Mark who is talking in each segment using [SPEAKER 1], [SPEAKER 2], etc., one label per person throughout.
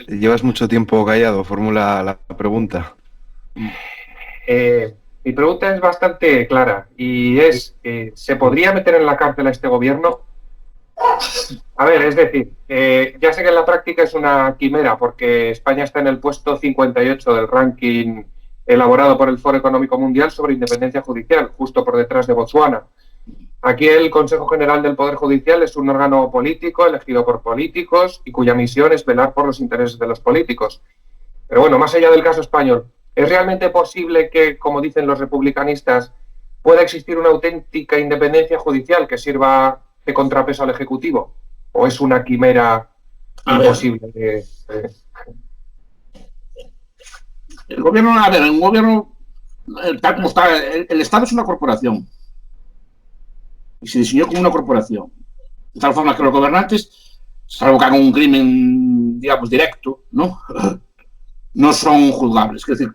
[SPEAKER 1] Llevas mucho tiempo callado, formula la pregunta.
[SPEAKER 2] Mi pregunta es bastante clara y es, ¿se podría meter en la cárcel a este gobierno? A ver, es decir, ya sé que en la práctica es una quimera porque España está en el puesto 58 del ranking elaborado por el Foro Económico Mundial sobre independencia judicial, justo por detrás de Botsuana. Aquí el Consejo General del Poder Judicial es un órgano político elegido por políticos y cuya misión es velar por los intereses de los políticos. Pero bueno, más allá del caso español, ¿es realmente posible que, como dicen los republicanistas, pueda existir una auténtica independencia judicial que sirva de contrapeso al Ejecutivo? ¿O es una quimera imposible?
[SPEAKER 3] El gobierno, un gobierno, tal como está, el Estado es una corporación. Y se diseñó como una corporación. De tal forma que los gobernantes, salvo que hagan un crimen, digamos, directo, no son juzgables. Es decir,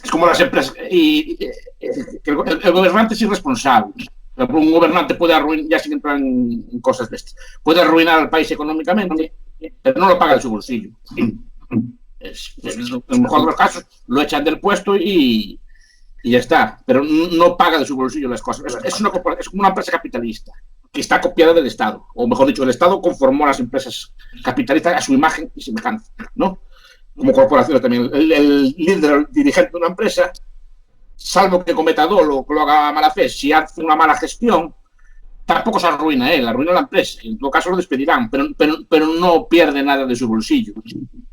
[SPEAKER 3] es como las empresas. El gobernante es irresponsable. Un gobernante puede arruinar, ya sin entrar en cosas de estas, puede arruinar al país económicamente, pero no lo paga de su bolsillo. En el mejor de los casos, lo echan del puesto y ya está, pero no paga de su bolsillo las cosas. Es como una empresa capitalista que está copiada del Estado, o mejor dicho, el Estado conformó a las empresas capitalistas a su imagen y semejanza, ¿no? Como corporación también. El líder, el dirigente de una empresa, salvo que cometa dolo o que lo haga a mala fe, si hace una mala gestión, tampoco se arruina él, arruina la empresa. En todo caso lo despedirán, pero no pierde nada de su bolsillo,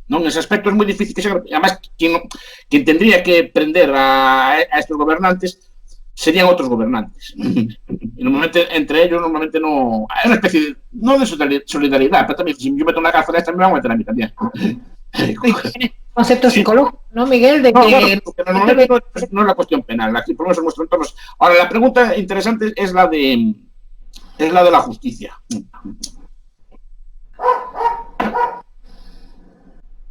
[SPEAKER 3] ¿no? En ese aspecto es muy difícil que se... Además, quien tendría que prender a estos gobernantes serían otros gobernantes. Y normalmente, entre ellos, normalmente no... Hay una especie de... No de solidaridad, pero también, si yo meto una cárcel esta, me van a meter a mí también.
[SPEAKER 4] Concepto psicológico, ¿no, Miguel? De que
[SPEAKER 3] normalmente no es la cuestión penal. Aquí, por lo menos en nuestro entorno. Ahora, la pregunta interesante es la de la justicia.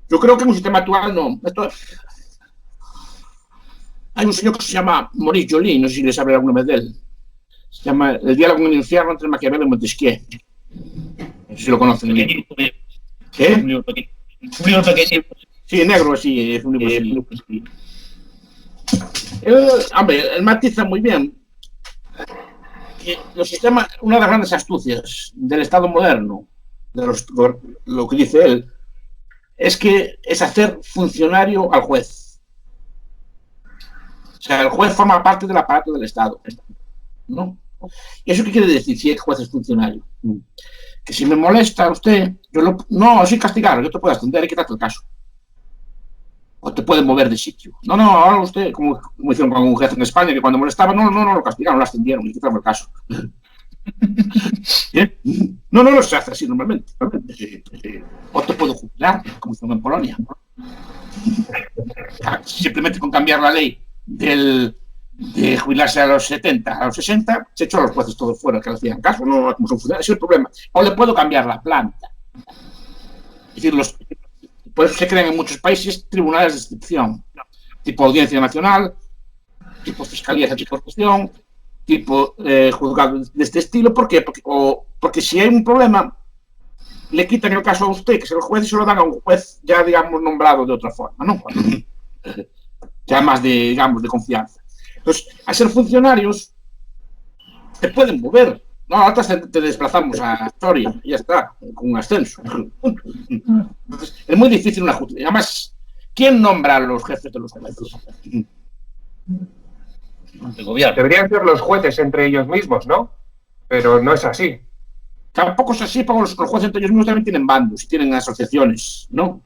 [SPEAKER 3] Yo creo que en un sistema actual no. Hay un señor que se llama Maurice Joly, no sé si les sabré alguna vez de él. Se llama El diálogo en el infierno entre Maquiavelo y Montesquieu. No sé si lo conocen. ¿Qué? Un libro pequeño. Sí, negro, sí, es un libro así. Él matiza muy bien. Los sistemas, una de las grandes astucias del Estado moderno, lo que dice él, es hacer funcionario al juez. O sea, el juez forma parte del aparato del Estado, ¿no? ¿Y eso qué quiere decir si el juez es funcionario? Que si me molesta a usted, no, sin castigar, yo te puedo atender y quitarte el caso. O te pueden mover de sitio. No, ahora usted, como hicieron con un jefe en España, que cuando molestaba, no lo castigaron, lo ascendieron y quitaron el caso. ¿Bien? No se hace así normalmente. O te puedo jubilar, como hicieron en Polonia. Simplemente con cambiar la ley de jubilarse a los 70, a los 60, se echó a los jueces todos fuera que le hacían caso, no como son funcionarios, ese es el problema. O le puedo cambiar la planta. Es decir, por eso se crean en muchos países tribunales de excepción, tipo Audiencia Nacional, tipo Fiscalía de Anticorrupción, tipo juzgados de este estilo. ¿Por qué? Porque si hay un problema, le quitan el caso a usted, que es el juez, y se lo dan a un juez ya, digamos, nombrado de otra forma, ¿no? Ya más de confianza. Entonces, al ser funcionarios, te pueden mover. No, ahora te desplazamos a Soria y ya está, con un ascenso. Entonces, es muy difícil una justicia. Además, ¿quién nombra a los jefes de los jueces?
[SPEAKER 2] El gobierno. Deberían ser los jueces entre ellos mismos, ¿no? Pero no es así.
[SPEAKER 3] Tampoco es así, porque los jueces entre ellos mismos también tienen bandos y tienen asociaciones, ¿no?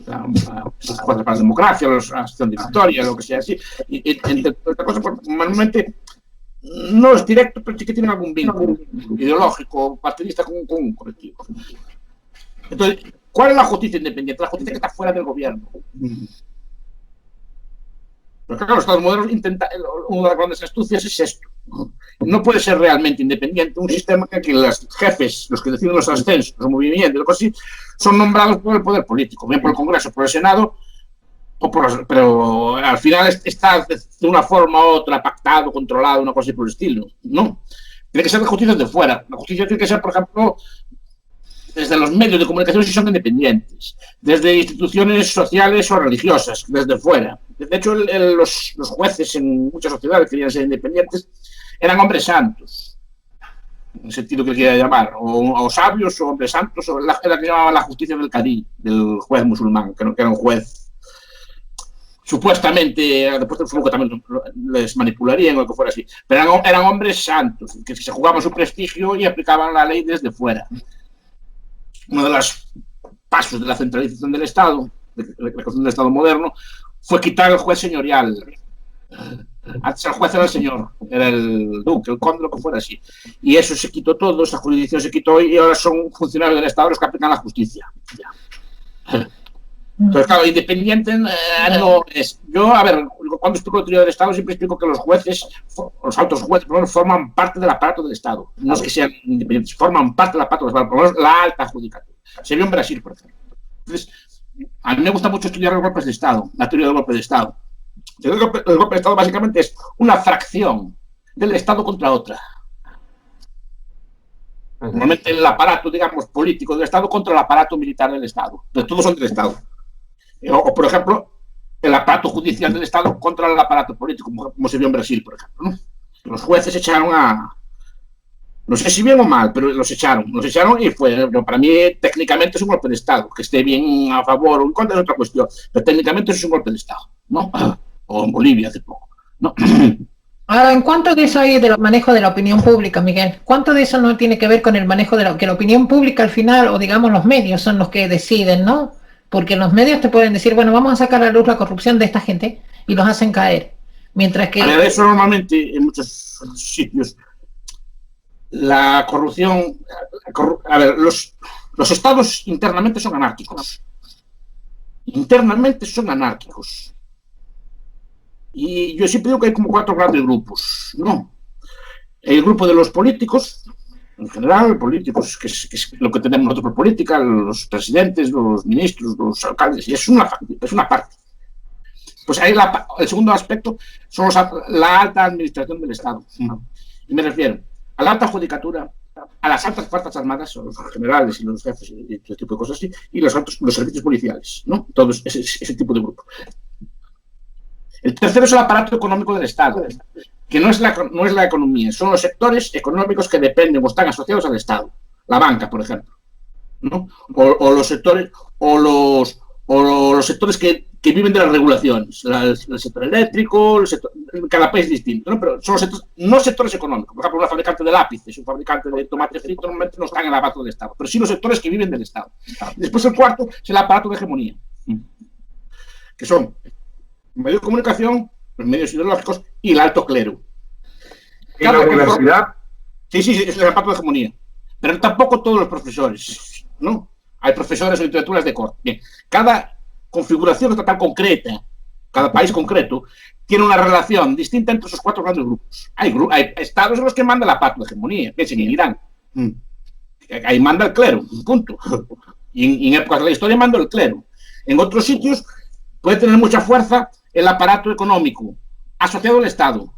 [SPEAKER 3] Los jueces para la democracia, la asociación de Victoria, lo que sea así. Y entre otras cosas, normalmente no es directo, pero sí que tienen algún vínculo ideológico, partidista con un colectivo. Entonces, ¿cuál es la justicia independiente? La justicia que está fuera del gobierno. Pero claro, los Estados modernos una de las grandes astucias es esto. No puede ser realmente independiente un sistema en el que los jefes, los que deciden los ascensos, los movimientos, cosas así, son nombrados por el poder político, bien por el Congreso, por el Senado, pero al final está de una forma u otra pactado, controlado, una cosa así por el estilo. No. Tiene que ser de justicia de fuera. La justicia tiene que ser, por ejemplo, desde los medios de comunicación si son independientes, desde instituciones sociales o religiosas, desde fuera. De hecho, los jueces en muchas sociedades que querían ser independientes eran hombres santos, en el sentido que quiera llamar, o sabios o hombres santos, o era la que llamaban la justicia del Cadí, del juez musulmán, que era un juez supuestamente, después del fuego también les manipularían o lo que fuera así, pero eran hombres santos, que se jugaban su prestigio y aplicaban la ley desde fuera. Uno de los pasos de la centralización del Estado, de la creación del Estado moderno, fue quitar el juez señorial. Antes el juez era el señor, era el duque, el conde, lo que fuera así. Y eso se quitó todo, esa jurisdicción se quitó y ahora son funcionarios del Estado los que aplican la justicia. Ya. Entonces, claro, independiente no es. Yo, a ver, cuando explico la teoría del Estado, siempre explico que los jueces, los altos jueces, forman parte del aparato del Estado. No es que sean independientes, forman parte del aparato del Estado, por lo menos la alta judicatura. Se vio en Brasil, por ejemplo. Entonces, a mí me gusta mucho estudiar los golpes de Estado, la teoría del golpe de Estado. El golpe de Estado básicamente es una fracción del Estado contra otra. Normalmente el aparato, digamos, político del Estado contra el aparato militar del Estado. Entonces, todos son del Estado. O, por ejemplo, el aparato judicial del Estado contra el aparato político, como se vio en Brasil, por ejemplo, ¿no? Los jueces echaron no sé si bien o mal, pero los echaron y fue, para mí, técnicamente es un golpe de Estado. Que esté bien a favor o en contra es otra cuestión, pero técnicamente es un golpe de Estado, ¿no? O en Bolivia hace poco, ¿no?
[SPEAKER 4] Ahora, ¿en cuánto de eso hay del manejo de la opinión pública, Miguel? ¿Cuánto de eso no tiene que ver con el manejo de que la opinión pública al final, o digamos los medios, son los que deciden, ¿no? Porque los medios te pueden decir, bueno, vamos a sacar a la luz la corrupción de esta gente y los hacen caer. Mientras que...
[SPEAKER 3] A ver, eso normalmente en muchos sitios, la corrupción... A ver, los estados internamente son anárquicos. Internamente son anárquicos. Y yo siempre digo que hay como 4 grandes grupos, ¿no? El grupo de los políticos, en general, políticos, que es lo que tenemos nosotros por política, los presidentes, los ministros, los alcaldes, y es una parte. Pues ahí el segundo aspecto son la alta administración del Estado. Y me refiero a la alta judicatura, a las altas fuerzas armadas, o los generales y los jefes y ese tipo de cosas así, y los servicios policiales, ¿no? Todos ese tipo de grupos. El tercero es el aparato económico del Estado, que no es la economía, son los sectores económicos que dependen o están asociados al Estado. La banca, por ejemplo, ¿no? O los sectores que viven de las regulaciones, el sector eléctrico, cada país es distinto, ¿no? Pero son no sectores económicos. Por ejemplo, una fabricante de lápices, un fabricante de tomate frito, normalmente no están en el aparato del Estado, pero sí los sectores que viven del Estado. Después el cuarto es el aparato de hegemonía, que son medios de comunicación, los medios ideológicos y el alto clero.
[SPEAKER 2] ¿Y la universidad?
[SPEAKER 3] Sí, es el aparato de hegemonía. Pero tampoco todos los profesores, ¿no? Hay profesores o literaturas de corte. Bien, cada configuración estatal concreta, cada país concreto, tiene una relación distinta entre esos 4 grandes grupos. Hay estados en los que manda el aparato de hegemonía. Piensen en Irán. Ahí manda el clero, punto. Y en épocas de la historia manda el clero. En otros sitios puede tener mucha fuerza el aparato económico asociado al Estado.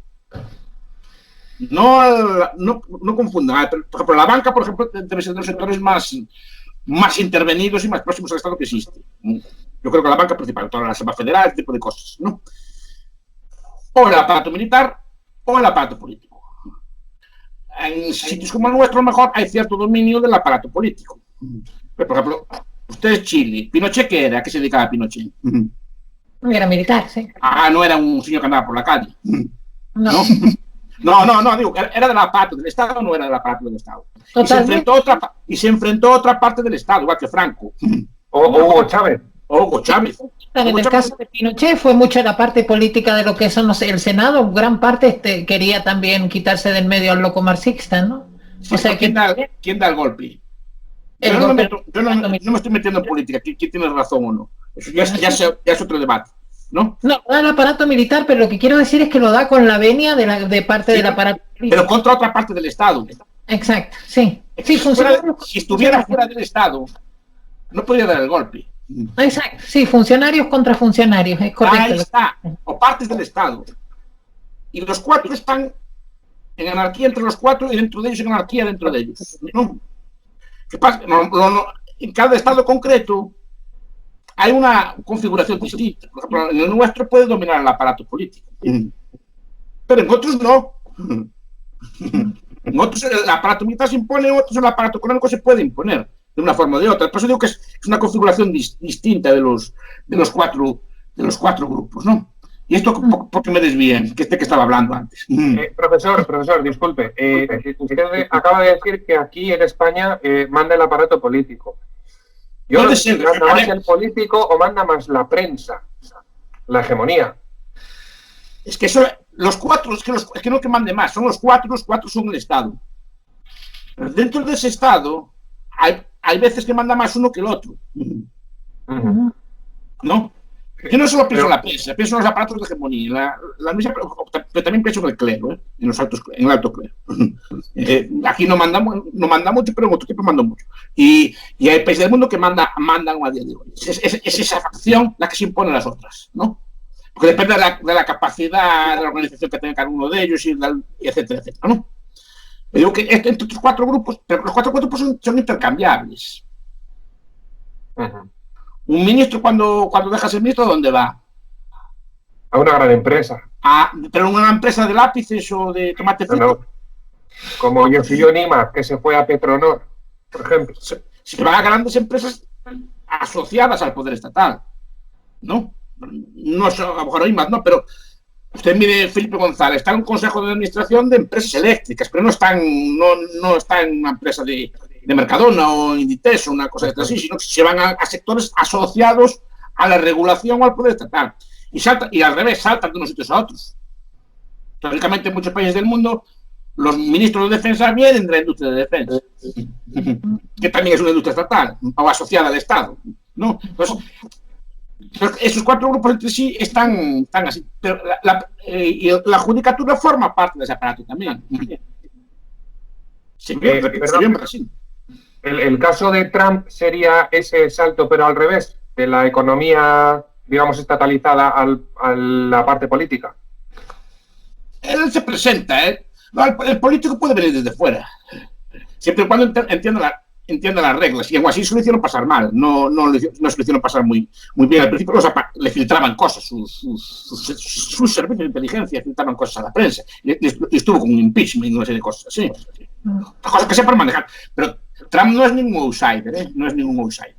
[SPEAKER 3] No confundan. Por ejemplo, la banca, por ejemplo, debe ser de los sectores más intervenidos y más próximos al Estado que existe. Yo creo que la banca principal, toda la Reserva Federal, este tipo de cosas, ¿no? O el aparato militar o el aparato político. En sitios como el nuestro, a lo mejor hay cierto dominio del aparato político. Pero, por ejemplo, usted es Chile. ¿Pinochet qué era? ¿A qué se dedicaba Pinochet?
[SPEAKER 4] Era militar, sí.
[SPEAKER 3] No era un señor que andaba por la calle.
[SPEAKER 4] No.
[SPEAKER 3] No, digo, era del aparato del Estado o no era del aparato del Estado. Y se enfrentó a otra parte del Estado, igual que Franco.
[SPEAKER 2] O Hugo Chávez.
[SPEAKER 3] Hugo Chávez.
[SPEAKER 4] En el caso de Pinochet fue mucho la parte política de lo que son el Senado, gran parte quería también quitarse del medio al loco marxista, ¿no?
[SPEAKER 3] Sí, o sea, ¿quién da el golpe? Yo no me estoy metiendo en política, quién tiene razón o no. Eso ya es otro debate, ¿no? No,
[SPEAKER 4] da el aparato militar, pero lo que quiero decir es que lo da con la venia de parte del aparato
[SPEAKER 3] militar. Pero contra otra parte del Estado.
[SPEAKER 4] Exacto, sí.
[SPEAKER 3] Si estuviera fuera del Estado, no podría dar el golpe.
[SPEAKER 4] Exacto, sí, funcionarios contra funcionarios, es correcto.
[SPEAKER 3] Ahí está, o partes del Estado. Y los 4 están en anarquía entre los 4 y dentro de ellos en anarquía dentro de ellos, ¿no? ¿Qué pasa? En cada estado concreto hay una configuración distinta. Por ejemplo, en el nuestro puede dominar el aparato político, pero en otros no. En otros el aparato militar se impone, en otros el aparato económico se puede imponer de una forma o de otra. Por eso digo que es una configuración distinta de los cuatro grupos, ¿no? Y esto, ¿por qué me desvíen? Que estaba hablando antes.
[SPEAKER 2] Profesor, disculpe. Usted acaba de decir que aquí en España manda el aparato político. Yo no sé si manda más el político o manda más la prensa, la hegemonía.
[SPEAKER 3] Es que eso, los cuatro, es que no que mande más, son los cuatro son el Estado. Pero dentro de ese Estado hay veces que manda más uno que el otro. ¿No? Yo no solo pienso en la prensa, pienso en los aparatos de hegemonía, pero también pienso en el clero, en el alto clero. Aquí no manda mucho, pero en otro tiempo manda mucho. Y hay países del mundo que mandan a día de hoy. Es esa facción la que se impone a las otras, ¿no? Porque depende de la capacidad de la organización que tenga cada uno de ellos, y etcétera, etcétera, ¿no? Yo digo que entre estos cuatro grupos, pero los cuatro grupos son intercambiables. Un ministro, cuando deja ser ministro, ¿dónde va?
[SPEAKER 2] A una gran empresa.
[SPEAKER 3] Pero una empresa de lápices o de tomate frito.
[SPEAKER 2] No. Como Yoshio Nima, que se fue a Petronor, por ejemplo.
[SPEAKER 3] Se van a grandes empresas asociadas al poder estatal, ¿no? No, a lo mejor hay más, no, pero usted mire Felipe González, está en un consejo de administración de empresas eléctricas, pero no está en una empresa de Mercadona o Inditex o una cosa así, sino que se van a sectores asociados a la regulación o al poder estatal. Y al revés, saltan de unos sitios a otros. Teóricamente, en muchos países del mundo, los ministros de defensa vienen de la industria de defensa, que también es una industria estatal o asociada al Estado, ¿no? Entonces, esos cuatro grupos entre sí están así, pero la judicatura forma parte de ese aparato también. Se ve en Brasil.
[SPEAKER 2] El caso de Trump sería ese salto, pero al revés, de la economía, digamos, estatalizada a la parte política.
[SPEAKER 3] Él se presenta, el político puede venir desde fuera, siempre y cuando entienda las reglas, y en así se lo hicieron pasar mal, no se lo hicieron pasar muy bien. Al principio le filtraban cosas, sus servicios de inteligencia filtraban cosas a la prensa, y estuvo con un impeachment y una serie de cosas así. Cosas que sepan manejar, pero Trump no es ningún outsider, no es ningún outsider.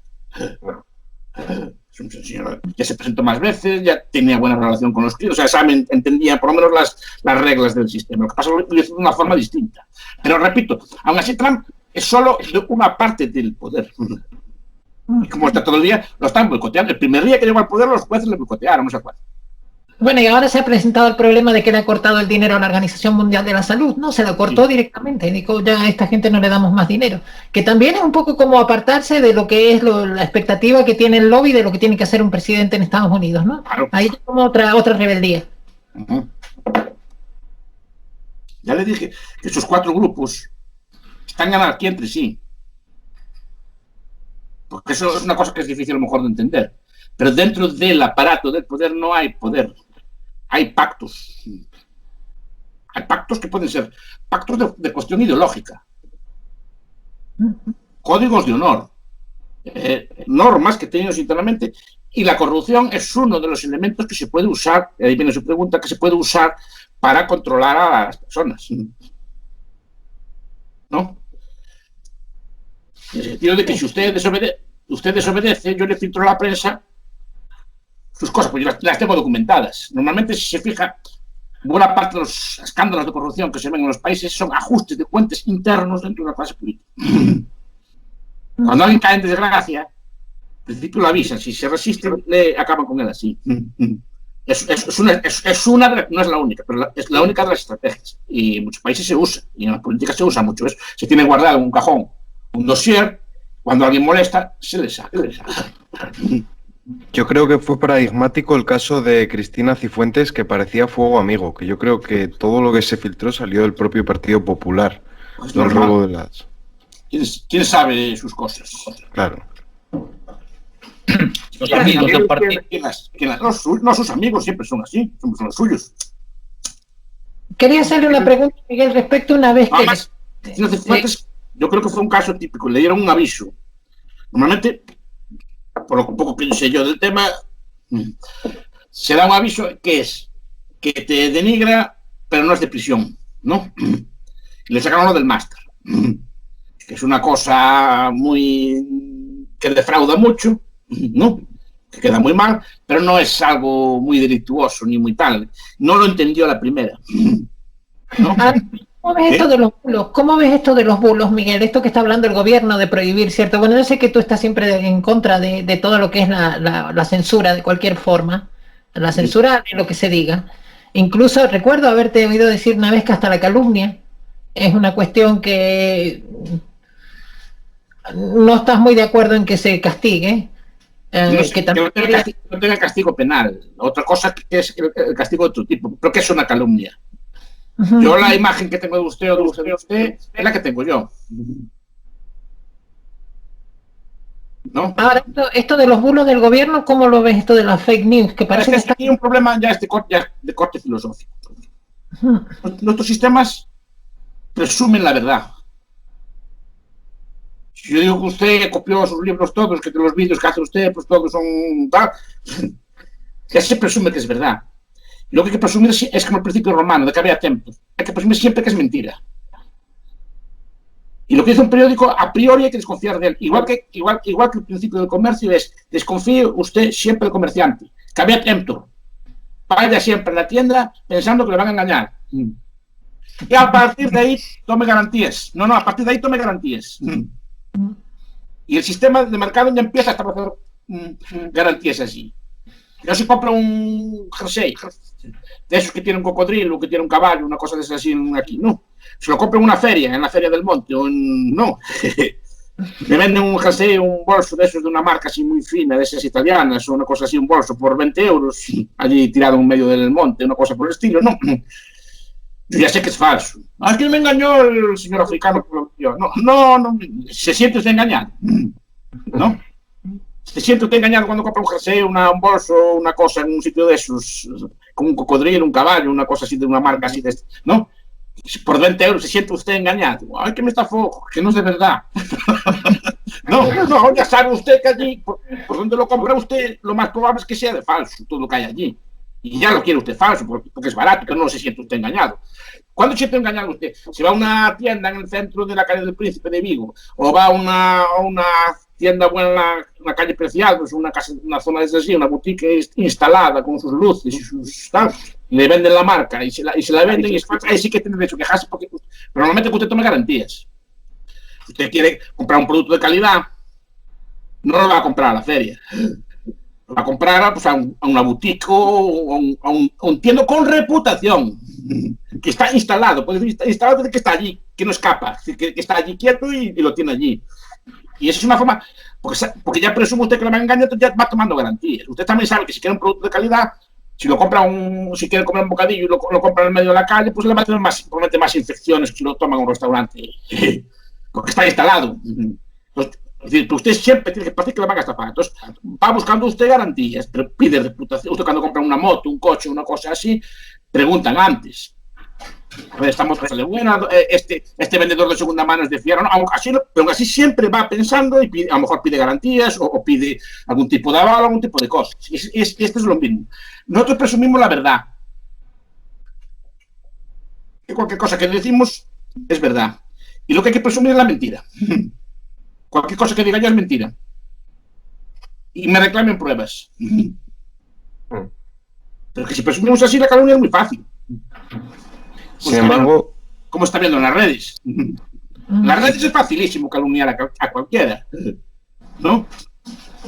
[SPEAKER 3] Es un señor, ya se presentó más veces, ya tenía buena relación con los críos, o sea, entendía por lo menos las reglas del sistema. Lo que pasa es que lo hizo de una forma distinta. Pero repito, aún así Trump es solo una parte del poder. Y como está todo el día, lo están boicoteando. El primer día que llegó al poder, los jueces le boicotearon, no se acuerdan.
[SPEAKER 4] Bueno, y ahora se ha presentado el problema de que le ha cortado el dinero a la Organización Mundial de la Salud, ¿no? Se lo cortó directamente, dijo, ya a esta gente no le damos más dinero. Que también es un poco como apartarse de lo que es la expectativa que tiene el lobby de lo que tiene que hacer un presidente en Estados Unidos, ¿no? Claro. Ahí es como otra rebeldía.
[SPEAKER 3] Ya le dije que esos cuatro grupos están en anarquía entre sí. Porque eso es una cosa que es difícil a lo mejor de entender. Pero dentro del aparato del poder no hay poder. Hay pactos. Hay pactos que pueden ser pactos de cuestión ideológica. Códigos de honor. Normas que tenemos internamente. Y la corrupción es uno de los elementos que se puede usar, y ahí viene su pregunta, que se puede usar para controlar a las personas. ¿No? En el sentido de que si usted desobedece, yo le filtro a la prensa sus cosas, pues yo las tengo documentadas. Normalmente, si se fija, buena parte de los escándalos de corrupción que se ven en los países son ajustes de cuentas internos dentro de la clase política. Cuando alguien cae en desgracia, al principio lo avisan, si se resiste, le acaban con él así. Es una no es la única, pero es la única de las estrategias. Y en muchos países se usa, y en la política se usa mucho eso. Se tiene guardado en un cajón un dossier, cuando alguien molesta, se le saca.
[SPEAKER 1] Yo creo que fue paradigmático el caso de Cristina Cifuentes, que parecía fuego amigo, que yo creo que todo lo que se filtró salió del propio Partido Popular.
[SPEAKER 3] Pues
[SPEAKER 1] el robo de las...
[SPEAKER 3] ¿Quién sabe sus cosas?
[SPEAKER 1] Claro.
[SPEAKER 5] Los amigos del partido.
[SPEAKER 3] No, sus amigos siempre son así, son los suyos.
[SPEAKER 4] Quería hacerle una pregunta, Miguel, respecto a una vez que...
[SPEAKER 3] Cristina Cifuentes yo creo que fue un caso típico, le dieron un aviso. Normalmente, por lo poco que sé yo del tema, se da un aviso que te denigra, pero no es de prisión, ¿no? Y le sacaron lo del máster, que es una cosa que defrauda mucho, ¿no? Que queda muy mal, pero no es algo muy delictuoso ni muy tal. No lo entendió a la primera, ¿no?
[SPEAKER 4] ¿Cómo ves esto de los bulos? ¿Cómo ves esto de los bulos, Miguel? Esto que está hablando el gobierno de prohibir, ¿cierto? Bueno, yo sé que tú estás siempre en contra de todo lo que es la censura de cualquier forma, la censura de lo que se diga. Incluso recuerdo haberte oído decir una vez que hasta la calumnia es una cuestión que no estás muy de acuerdo en que se castigue.
[SPEAKER 3] Que también no tenga castigo penal. Otra cosa que es el castigo de otro tipo. ¿Pero qué es una calumnia? Yo la imagen que tengo de usted o de usted es la que tengo yo. ¿No?
[SPEAKER 4] Ahora, esto de los bulos del gobierno, ¿cómo lo ves esto de las fake news? Que parece que está
[SPEAKER 3] aquí un problema ya de corte filosófico. Nuestros sistemas presumen la verdad. Si yo digo que usted copió sus libros todos, que de los vídeos que hace usted, pues todos son tal, ya se presume que es verdad. Lo que hay que presumir es como el principio romano, de que había templos. Hay que presumir siempre que es mentira. Y lo que dice un periódico, a priori hay que desconfiar de él. Igual que el principio del comercio es, desconfíe usted siempre del comerciante. Que había templo. Vaya siempre a la tienda pensando que le van a engañar. Y a partir de ahí tome garantías. No, a partir de ahí tome garantías. Y el sistema de mercado ya empieza a establecer garantías así. Yo si compro un jersey de esos que tiene un cocodrilo, que tiene un caballo, una cosa de esas así aquí, no. Se lo compro en una feria, en la Feria del Monte, o no. Me venden un jersey, un bolso de esos de una marca así muy fina, de esas italianas, o una cosa así, un bolso por 20 euros, allí tirado en medio del monte, una cosa por el estilo, no. Yo ya sé que es falso. Es que me engañó el señor africano. No, se siente usted engañado, ¿no? Se siente usted engañado cuando compra un jersey, un bolso, una cosa en un sitio de esos, con un cocodrilo, un caballo, una cosa así de una marca así de, ¿no? Por 20 euros se siente usted engañado. Ay, que me estafó, que no es de verdad. No, ya sabe usted que allí, por donde lo compra usted, lo más probable es que sea de falso, todo lo que hay allí. Y ya lo quiere usted falso, porque es barato, que no se siente usted engañado. ¿Cuándo se siente engañado usted? Si va a una tienda en el centro de la calle del Príncipe de Vigo, o va a una tienda buena en la calle Preciados, una zona de así, una boutique instalada con sus luces y sus tal, le venden la marca y se la venden, y ahí sí que tiene derecho a quejarse, porque pero normalmente que usted tome garantías. Si usted quiere comprar un producto de calidad, no lo va a comprar a la feria. Lo va a comprar pues, a una boutique o a un tienda con reputación, que está instalado, puede decir, instalado desde que está allí, que no escapa, que está allí quieto y lo tiene allí. Y eso es una forma, porque ya presume usted que le va a engañar, ya va tomando garantías. Usted también sabe que si quiere un producto de calidad, si quiere comer un bocadillo y lo compra en el medio de la calle, pues le va a tener probablemente más infecciones que si lo toma en un restaurante, porque está instalado. Entonces, es decir, usted siempre tiene que partir que le van a estafar. Entonces, va buscando usted garantías, pero pide reputación. Usted cuando compra una moto, un coche, una cosa así, preguntan antes. A ver, esta moto sale buena, este vendedor de segunda mano es de fiar, ¿no? Pero así siempre va pensando y a lo mejor pide garantías o pide algún tipo de aval, algún tipo de cosas. Esto es lo mismo. Nosotros presumimos la verdad. Que cualquier cosa que decimos es verdad. Y lo que hay que presumir es la mentira. Cualquier cosa que diga yo es mentira. Y me reclamen pruebas. Pero que si presumimos así, la calumnia es muy fácil.
[SPEAKER 1] Sin embargo,
[SPEAKER 3] como está viendo en las redes. En las redes es facilísimo calumniar a cualquiera, ¿no?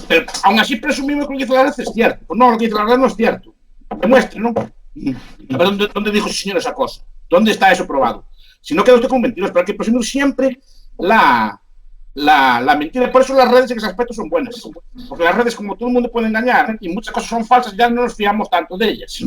[SPEAKER 3] Pero aún así presumimos que lo que dice la red es cierto. Pues no, lo que dice la red no es cierto. Demuestre, ¿no? A ver dónde dijo ese señor esa cosa. ¿Dónde está eso probado? Si no queda usted con mentiras, pero hay que presumir siempre la mentira. Por eso las redes en ese aspecto son buenas. Porque las redes, como todo el mundo puede engañar y muchas cosas son falsas, ya no nos fiamos tanto de ellas.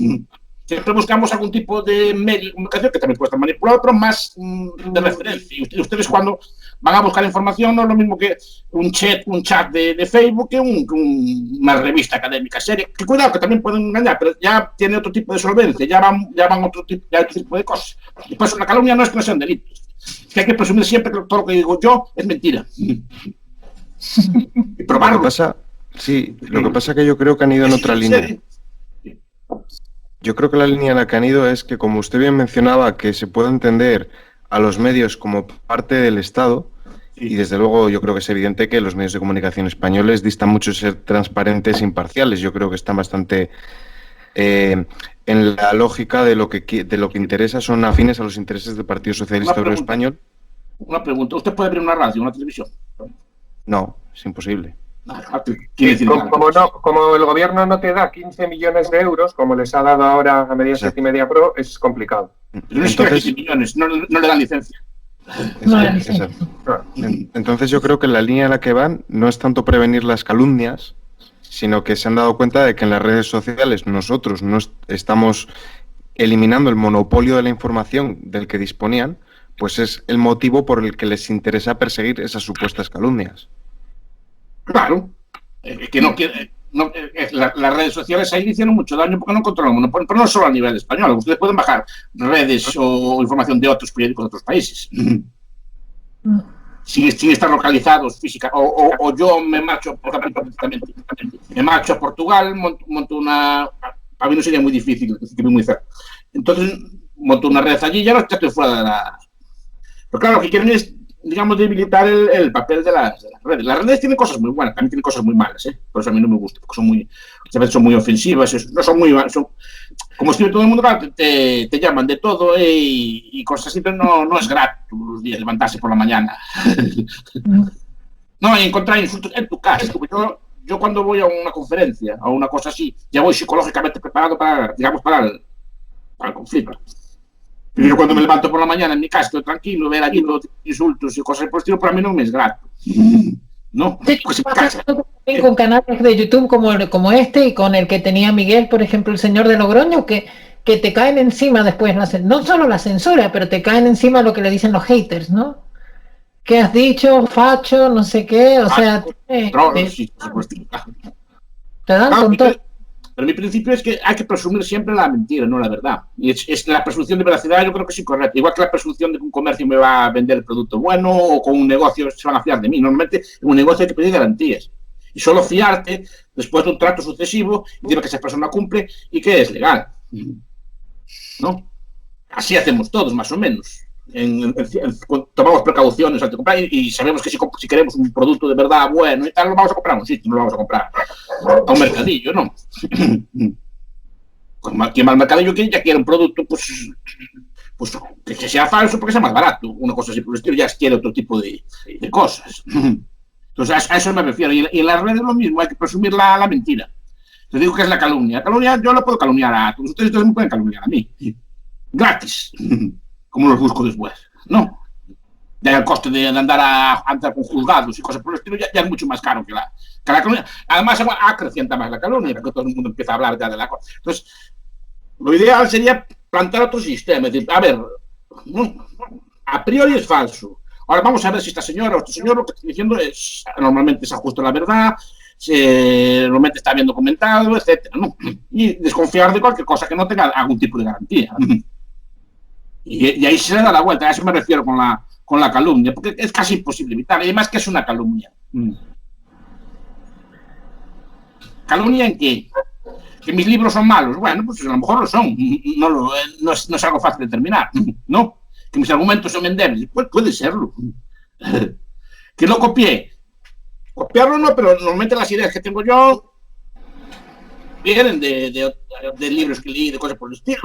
[SPEAKER 3] Siempre buscamos algún tipo de medio de comunicación que también puede estar manipulado, pero más de referencia. Y ustedes cuando van a buscar información no es lo mismo que un chat de Facebook que una revista académica seria. Que cuidado, que también pueden engañar, pero ya tiene otro tipo de solvencia, ya van otro tipo de cosas. Y por eso la calumnia no es que no sean delitos. que hay que presumir siempre que todo lo que digo yo es mentira. Y probarlo.
[SPEAKER 1] Lo que pasa que yo creo que han ido en otra línea. Yo creo que la línea en la que han ido es que, como usted bien mencionaba, que se puede entender a los medios como parte del Estado, y desde luego yo creo que es evidente que los medios de comunicación españoles distan mucho de ser transparentes e imparciales. Yo creo que están bastante en la lógica de lo que interesa, son afines a los intereses del Partido Socialista Obrero Español.
[SPEAKER 3] Una pregunta, ¿usted puede abrir una radio, una televisión?
[SPEAKER 1] No, es imposible.
[SPEAKER 2] Como el gobierno no te da 15 millones de euros, como les ha dado ahora a Mediaset y Mediapro, es complicado.
[SPEAKER 3] Pero no es 15 millones, no le dan licencia.
[SPEAKER 1] Entonces yo creo que la línea en la que van no es tanto prevenir las calumnias, sino que se han dado cuenta de que en las redes sociales nosotros no estamos eliminando el monopolio de la información del que disponían, pues es el motivo por el que les interesa perseguir esas supuestas calumnias.
[SPEAKER 3] Claro, que no quiere. Las redes sociales ahí hicieron mucho daño porque no controlan el monopolio, pero no solo a nivel español. Ustedes pueden bajar redes o información de otros periódicos de otros países. Sin estar localizados física. O yo me marcho, por ejemplo, me marcho a Portugal, monto una. A mí no sería muy difícil, es muy cerca. Entonces, monto una red allí y ya estoy fuera de la. Pero claro, lo que quieren es, digamos, debilitar el papel de las redes. Las redes tienen cosas muy buenas, también tienen cosas muy malas, ¿eh? Por eso a mí no me gusta, porque muchas veces son muy ofensivas, no son muy... como escribe todo el mundo, claro, te llaman de todo, y cosas así, pero no es grato los días levantarse por la mañana. No, y encontrar insultos en tu casa. Yo cuando voy a una conferencia, a una cosa así, ya voy psicológicamente preparado para el conflicto. Yo cuando me levanto por la mañana en mi casa, estoy tranquilo, ver allí los insultos y cosas por el estilo, para mí no me es grato. No, pues
[SPEAKER 4] con canales de YouTube como este y con el que tenía Miguel, por ejemplo, el señor de Logroño, que te caen encima después, no solo la censura, pero te caen encima lo que le dicen los haters, ¿no? ¿Qué has dicho, facho, no sé qué? O sea, te dan con todo.
[SPEAKER 3] Pero mi principio es que hay que presumir siempre la mentira, no la verdad. Y es la presunción de veracidad, yo creo que es incorrecta. Igual que la presunción de que un comercio me va a vender el producto bueno, o con un negocio se van a fiar de mí. Normalmente en un negocio hay que pedir garantías. Y solo fiarte después de un trato sucesivo y decir que esa persona cumple y que es legal. ¿No? Así hacemos todos, más o menos. Tomamos precauciones antes de comprar y sabemos que si queremos un producto de verdad bueno y tal, lo vamos a comprar a un sitio, no lo vamos a comprar a un mercadillo, ¿no? Quien va al mercadillo ya quiere un producto pues que sea falso porque sea más barato, una cosa así por el estilo, ya quiere otro tipo de cosas. Entonces a eso me refiero, y en las redes lo mismo, hay que presumir la mentira. Te digo que es la calumnia. Yo lo puedo calumniar a todos ustedes me pueden calumniar a mí, gratis. ¿Cómo los busco después? No. Ya el coste de andar a andar con juzgados y cosas por el estilo ya es mucho más caro que la calumnia. Además, acrecienta más la calumnia, porque todo el mundo empieza a hablar ya de la cosa. Entonces, lo ideal sería plantear otro sistema. Es decir, a ver, a priori es falso. Ahora vamos a ver si esta señora o este señor lo que está diciendo normalmente se ajusta a la verdad, normalmente está bien documentado, etcétera, ¿no? Y desconfiar de cualquier cosa que no tenga algún tipo de garantía. Y ahí se le da la vuelta, a eso me refiero con la calumnia, porque es casi imposible evitar, y además que es una calumnia. ¿Calumnia en qué? ¿Que mis libros son malos? Bueno, pues a lo mejor lo son, no es algo fácil de determinar, ¿no? ¿Que mis argumentos son endebles? Pues puede serlo. ¿Que lo copié? Copiarlo no, pero normalmente las ideas que tengo yo vienen de libros que leí, de cosas por el estilo.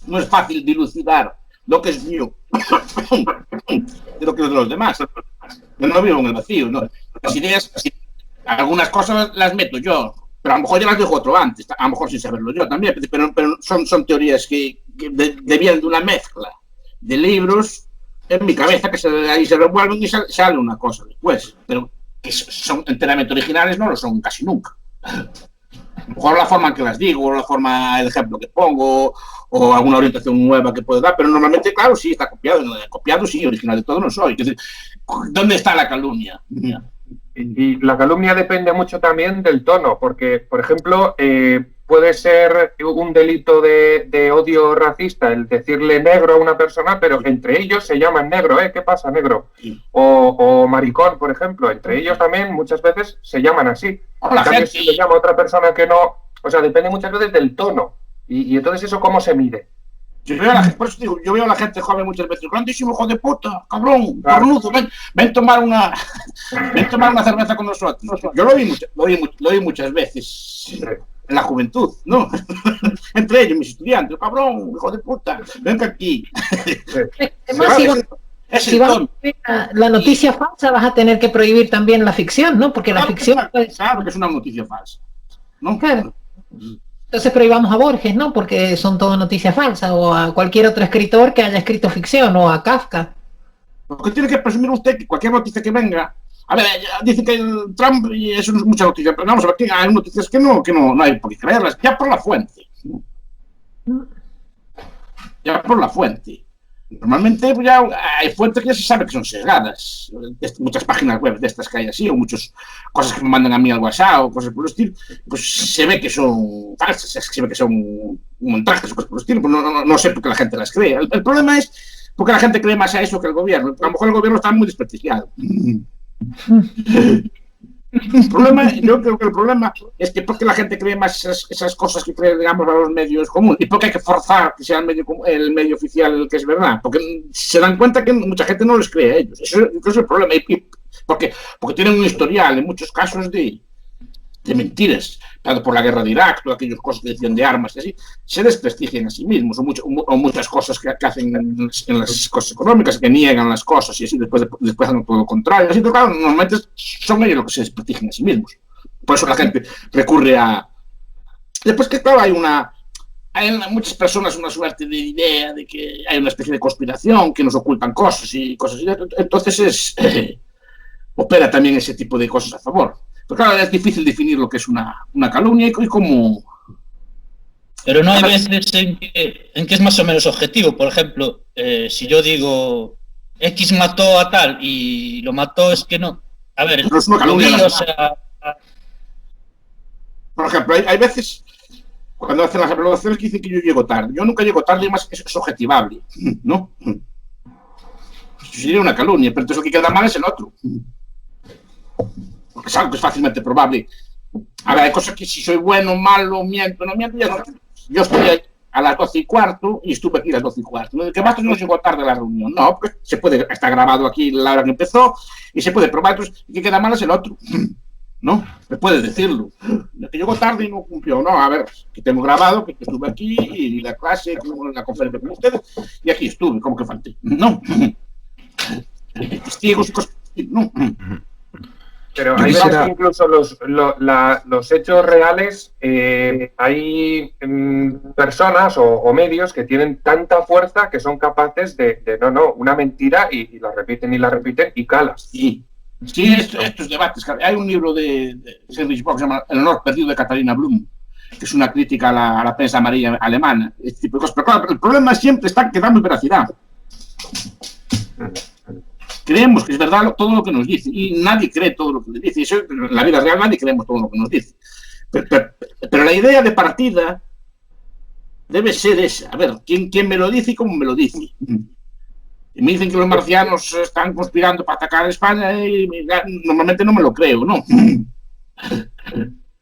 [SPEAKER 3] No es fácil dilucidar lo que es mío de lo que es de los demás. Yo no vivo en el vacío, ¿no? Las ideas, algunas cosas las meto yo, pero a lo mejor ya las dejo otro antes, a lo mejor sin saberlo yo también, pero son teorías que vienen de una mezcla de libros en mi cabeza que ahí se revuelven y sale una cosa después, pero que son enteramente originales no lo son casi nunca. A lo mejor la forma en que las digo, o el ejemplo que pongo, o alguna orientación nueva que puedo dar, pero normalmente, claro, sí, está copiado, sí, original de todo no soy. ¿Dónde está la calumnia?
[SPEAKER 2] Y la calumnia depende mucho también del tono, porque, por ejemplo, puede ser un delito de odio racista el decirle negro a una persona, pero entre ellos se llaman negro, ¿eh? ¿Qué pasa, negro? O maricón, por ejemplo, entre ellos también muchas veces se llaman así. También si le llama a otra persona que no, o sea, depende muchas veces del tono. Y entonces eso, ¿cómo se mide?
[SPEAKER 3] Yo veo a la gente, por eso digo, yo veo a la gente joven muchas veces, grandísimo hijo de puta, cabrón, cornudo, ven tomar una cerveza con nosotros. Yo lo vi muchas veces en la juventud, ¿no? Entre ellos, mis estudiantes, cabrón, hijo de puta, venga aquí.
[SPEAKER 4] Si vas a ver la noticia falsa, vas a tener que prohibir también la ficción, ¿no? Porque la ficción...
[SPEAKER 3] Claro, que es una noticia falsa, ¿no?
[SPEAKER 4] Claro. Entonces prohibamos a Borges, ¿no? Porque son todo noticias falsas, o a cualquier otro escritor que haya escrito ficción, o a Kafka.
[SPEAKER 3] Porque tiene que presumir usted que cualquier noticia que venga... A ver, dice que el Trump, y eso no es mucha noticia, pero vamos a ver, que hay noticias que no hay por qué creerlas, ya por la fuente. Ya por la fuente. Normalmente pues ya hay fuentes que ya se sabe que son sesgadas. Muchas páginas web de estas que hay así, o muchas cosas que me mandan a mí al WhatsApp, o cosas por el estilo, pues se ve que son falsas, se ve que son montajes, o cosas por el estilo, pues no sé por qué la gente las cree. El problema es porque la gente cree más a eso que al gobierno. A lo mejor el gobierno está muy desprestigiado. Yo creo que el problema es que porque la gente cree más esas cosas que cree, digamos, a los medios comunes, y porque hay que forzar que sea el medio oficial el que es verdad, porque se dan cuenta que mucha gente no les cree a ellos. Eso es el problema, porque tienen un historial en muchos casos de mentiras, tanto por la guerra de Irak, todas aquellas cosas que decían de armas y así, se desprestigian a sí mismos, o muchas cosas que hacen en las cosas económicas, que niegan las cosas y así después hacen todo lo contrario. Así que, claro, normalmente son ellos los que se desprestigian a sí mismos. Por eso la gente recurre a... Después que, claro, hay muchas personas una suerte de idea de que hay una especie de conspiración, que nos ocultan cosas y cosas así. Entonces opera también ese tipo de cosas a favor. Pero claro, es difícil definir lo que es una calumnia y cómo...
[SPEAKER 5] Pero no hay veces en que es más o menos objetivo. Por ejemplo, si yo digo X mató a tal y lo mató, es que no. A ver,
[SPEAKER 3] pero es una calumnia. Por ejemplo, hay veces cuando hacen las evaluaciones que dicen que yo llego tarde. Yo nunca llego tarde, y más es objetivable, ¿no? Eso sería una calumnia, pero entonces lo que queda mal es el otro. Porque es algo que es fácilmente probable. A ver, hay cosas que si soy bueno, malo, miento, no miento, ya no. Yo estoy ahí a las 12:15 y estuve aquí a las 12:15. Que más no llegó tarde a la reunión. No, porque se puede, está grabado aquí la hora que empezó y se puede probar. Entonces, el que queda mal es el otro. ¿No? Se puede decirlo. El que llegó tarde y no cumplió. No, a ver, que tengo grabado, que estuve aquí y la clase, la conferencia con ustedes y aquí estuve, como que falté. No. Testigos y cosas. No.
[SPEAKER 2] Pero hay veces que incluso los hechos reales, hay personas o medios que tienen tanta fuerza que son capaces de una mentira y la repiten y cala.
[SPEAKER 3] Sí, estos debates. Hay un libro de Heinrich Bock que se llama El honor perdido de Katharina Blum, que es una crítica a la prensa amarilla alemana. Este tipo de cosas. Pero claro, el problema siempre está que damos veracidad. Creemos que es verdad todo lo que nos dice y nadie cree todo lo que nos dice. Eso, en la vida real nadie creemos todo lo que nos dice. Pero la idea de partida debe ser esa. A ver, ¿quién me lo dice y cómo me lo dice? Y me dicen que los marcianos están conspirando para atacar a España y normalmente no me lo creo, ¿no?